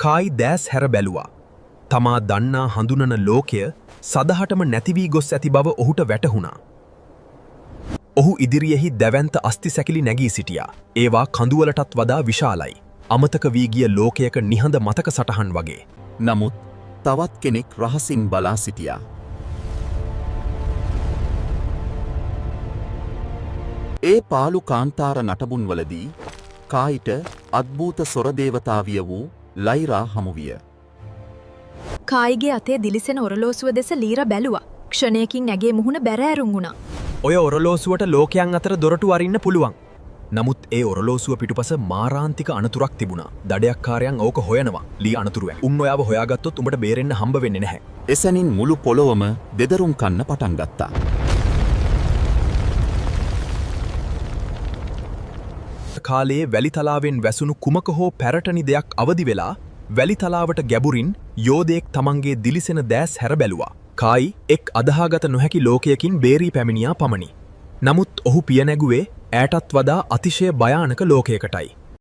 කායි දෑස් හැර බැලුවා. තමා දන්නා හඳුනන ලෝකය සදහටම නැතිවී ගොස් ඇති බව ඔහුට වැටහුණා. ඔහු ඉදිරියෙහි දැවැන්ත අස්ති සැකිලි නැගී සිටියා. ඒවා කඳුවලටත් වඩා විශාලයි. අමතක වී ගිය ලෝකයක නිහඬ මතක සටහන් වගේ. නමුත් තවත් කෙනෙක් රහසින් බලා සිටියා. ඒ පාළු කාන්තාර නටබුන්වලදී කායිට අද්භූත සොරදේවතාවිය වූ ලයිරා හමුවිය. කායිගේ අතේ දිලිසෙන ඔරලෝසුව දෙස ලීර බැලුවා. ක්ෂණයකින් ඇගේ මුහුණ බැරෑරුම් වුණා. ඔය ඔරලෝසුවට ලෝකයන් අතර දොරටු අරින්න පුළුවන්. නමුත් ඒ ඔරලෝසුව පිටුපස මාරාන්තික අනතුරක් තිබුණා. දඩයක්කාරයන් ඕක හොයනවා. ලී අනතුරුව. උන් ඔයාව හොයාගත්තොත් උඹට බේරෙන්න හම්බ වෙන්නේ නැහැ. එසැනින් මුළු පොළොවම දෙදරුම් කන්න පටන් ගත්තා. කාලයේ වැලිතලාවෙන් වැසුණු කුමක හෝ පැරටනි දෙයක් අවදි වෙලා වැලිතලාවට ගැඹුරින් යෝධයෙක් තමන්ගේ දිලිසෙන දෑස් හැර බැලුවා. කායි එක් අදහාගත නොහැකි ලෝකයකින් බේරී පැමිණියා පමණි. නමුත් ඔහු පිය නැගුවේ ඈටත් වඩා අතිශය භයානක ලෝකයකටයි.